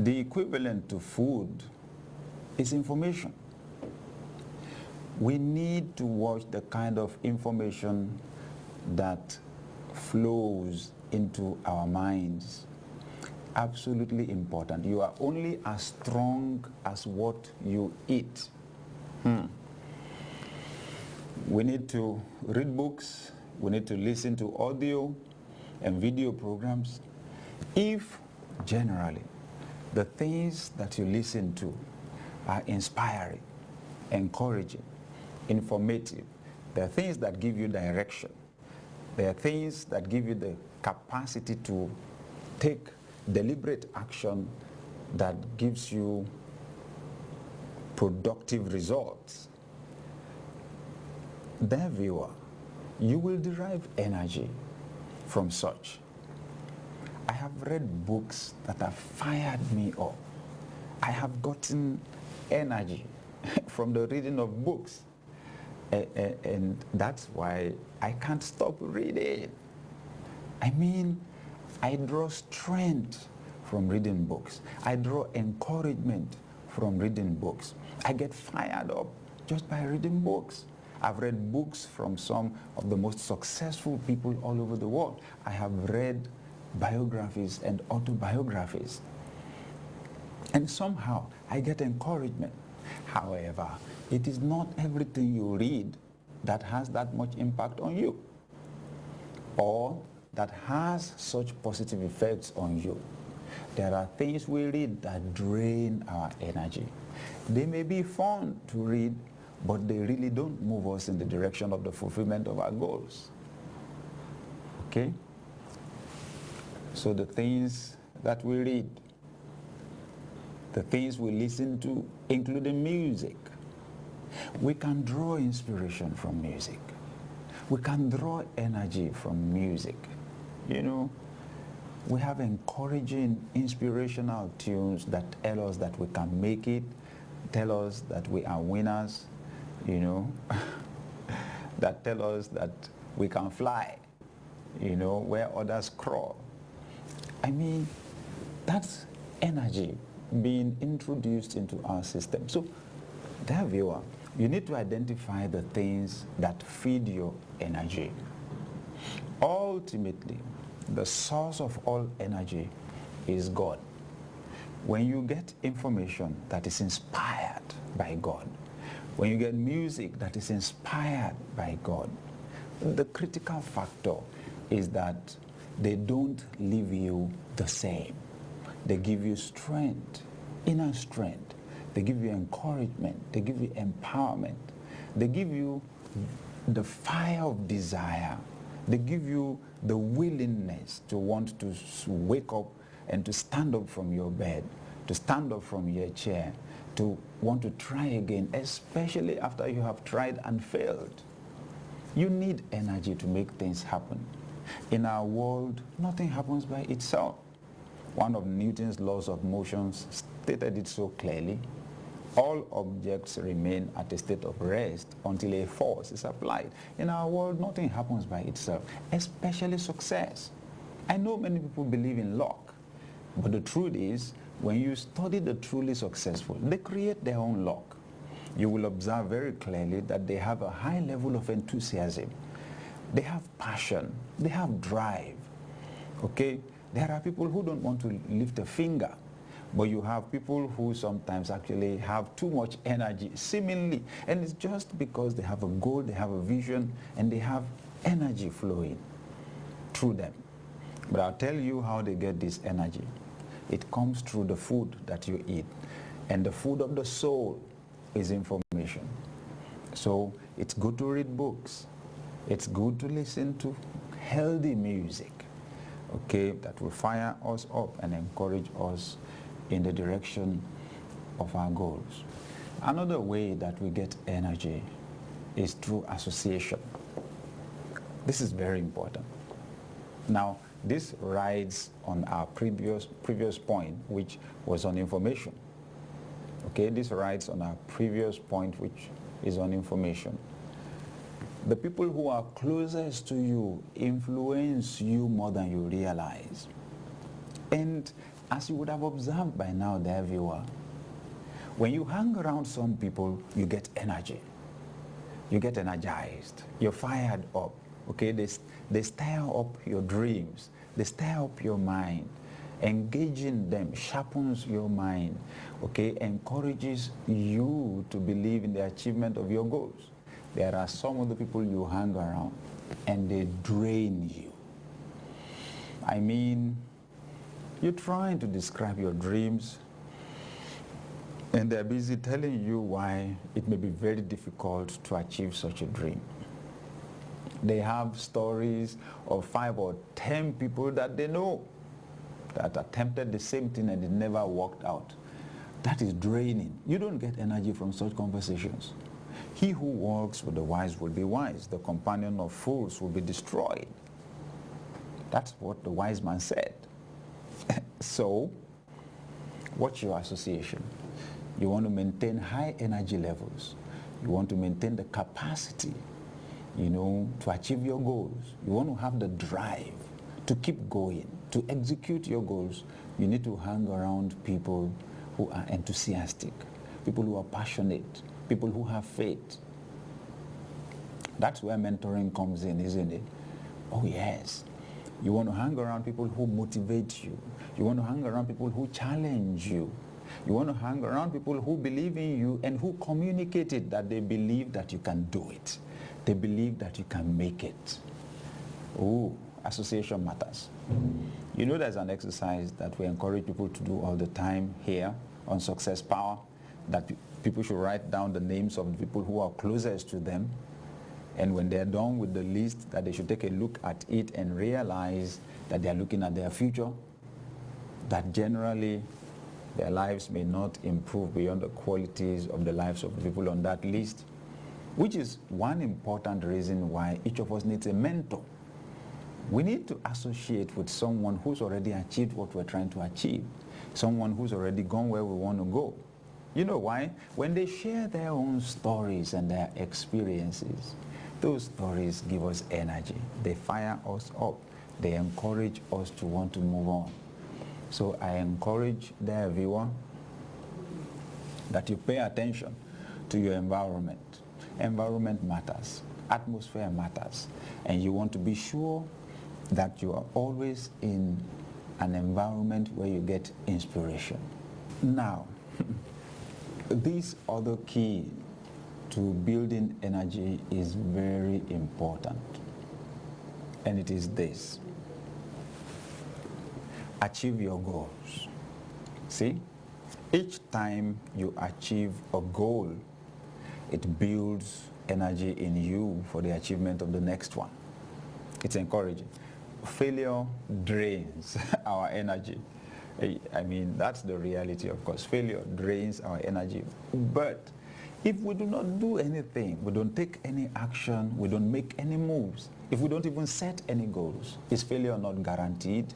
The equivalent to food is information. We need to watch the kind of information that flows into our minds. Absolutely important. You are only as strong as what you eat. We need to read books, we need to listen to audio and video programs. If generally the things that you listen to are inspiring, encouraging, informative, there are things that give you direction, there are things that give you the capacity to take deliberate action that gives you productive results, dear viewer, you will derive energy from such. I have read books that have fired me up. I have gotten energy from the reading of books. And that's why I can't stop reading. I mean, I draw strength from reading books. I draw encouragement from reading books. I get fired up just by reading books. I've read books from some of the most successful people all over the world. I have read biographies and autobiographies. And somehow I get encouragement. However, it is not everything you read that has that much impact on you or that has such positive effects on you. There are things we read that drain our energy. They may be fun to read, but they really don't move us in the direction of the fulfillment of our goals. Okay? So the things that we read, the things we listen to, including music, we can draw inspiration from music. We can draw energy from music. You know, we have encouraging, inspirational tunes that tell us that we can make it, tell us that we are winners, you know, that tell us that we can fly, you know, where others crawl. I mean, that's energy being introduced into our system. So, dear viewer, you need to identify the things that feed your energy. Ultimately, the source of all energy is God. When you get information that is inspired by God, when you get music that is inspired by God, the critical factor is that they don't leave you the same. They give you strength, inner strength. They give you encouragement. They give you empowerment. They give you the fire of desire. They give you the willingness to want to wake up and to stand up from your bed, to stand up from your chair, to want to try again, especially after you have tried and failed. You need energy to make things happen. In our world, nothing happens by itself. One of Newton's laws of motion stated it so clearly. All objects remain at a state of rest until a force is applied. In our world, nothing happens by itself, especially success. I know many people believe in luck, but the truth is, when you study the truly successful, they create their own luck. You will observe very clearly that they have a high level of enthusiasm. They have passion. They have drive. Okay? There are people who don't want to lift a finger, but you have people who sometimes actually have too much energy, seemingly, and it's just because they have a goal, they have a vision, and they have energy flowing through them. But I'll tell you how they get this energy. It comes through the food that you eat, and the food of the soul is information. So it's good to read books. It's good to listen to healthy music, okay, that will fire us up and encourage us in the direction of our goals. Another way that we get energy is through association. This is very important. Now, this rides on our previous point, which was on information. Okay, this rides on our previous point, which is on information. The people who are closest to you influence you more than you realize. And As you would have observed by now, dear viewer, when you hang around some people, you get energy. You get energized. You're fired up. Okay, they stir up your dreams. They stir up your mind. Engaging them sharpens your mind. Okay, encourages you to believe in the achievement of your goals. There are some of the people you hang around and they drain you. I mean, you're trying to describe your dreams and they're busy telling you why it may be very difficult to achieve such a dream. They have stories of 5 or 10 people that they know that attempted the same thing and it never worked out. That is draining. You don't get energy from such conversations. He who walks with the wise will be wise. The companion of fools will be destroyed. That's what the wise man said. So, what's your association? You want to maintain high energy levels. You want to maintain the capacity, to achieve your goals. You want to have the drive to keep going, to execute your goals. You need to hang around people who are enthusiastic, people who are passionate, people who have faith. That's where mentoring comes in, isn't it? Oh yes. You want to hang around people who motivate you. You want to hang around people who challenge you. You want to hang around people who believe in you and who communicated that they believe that you can do it. They believe that you can make it. Oh, association matters. There's an exercise that we encourage people to do all the time here on Success Power, that people should write down the names of the people who are closest to them. And when they're done with the list, that they should take a look at it and realize that they're looking at their future, that generally their lives may not improve beyond the qualities of the lives of the people on that list, which is one important reason why each of us needs a mentor. We need to associate with someone who's already achieved what we're trying to achieve, someone who's already gone where we want to go. You know why? When they share their own stories and their experiences, those stories give us energy. They fire us up. They encourage us to want to move on. So I encourage the viewer that you pay attention to your environment. Environment matters. Atmosphere matters. And you want to be sure that you are always in an environment where you get inspiration. Now, this other key to building energy is very important, and it is this: achieve your goals. See, each time you achieve a goal, it builds energy in you for the achievement of the next one. It's encouraging. Failure drains our energy. I mean, that's the reality, of course. Failure drains our energy. But if we do not do anything, we don't take any action, we don't make any moves, if we don't even set any goals, is failure not guaranteed?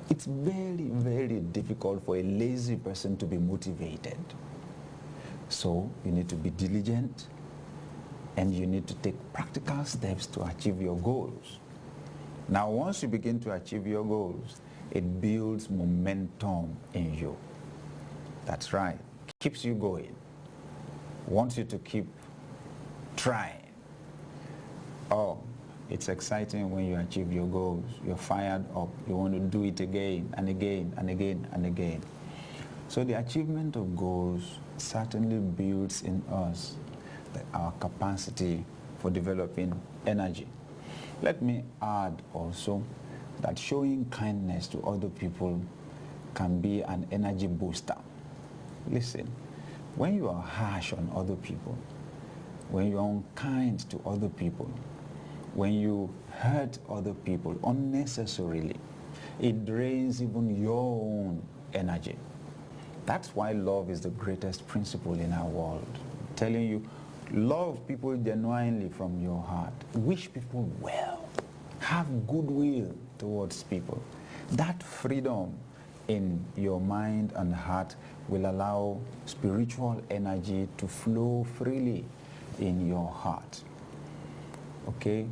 It's very, very difficult for a lazy person to be motivated. So you need to be diligent and you need to take practical steps to achieve your goals. Now, once you begin to achieve your goals, it builds momentum in you. That's right. Keeps you going. Wants you to keep trying. Oh, it's exciting when you achieve your goals. You're fired up. You want to do it again and again and again and again. So the achievement of goals certainly builds in us our capacity for developing energy. Let me add also that showing kindness to other people can be an energy booster. Listen, when you are harsh on other people, when you are unkind to other people, when you hurt other people unnecessarily, it drains even your own energy. That's why love is the greatest principle in our world. I'm telling you, love people genuinely from your heart. Wish people well. Have goodwill towards people. That freedom in your mind and heart will allow spiritual energy to flow freely in your heart. Okay?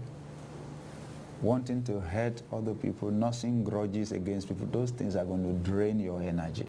wanting to hurt other people, nursing grudges against people, those things are going to drain your energy.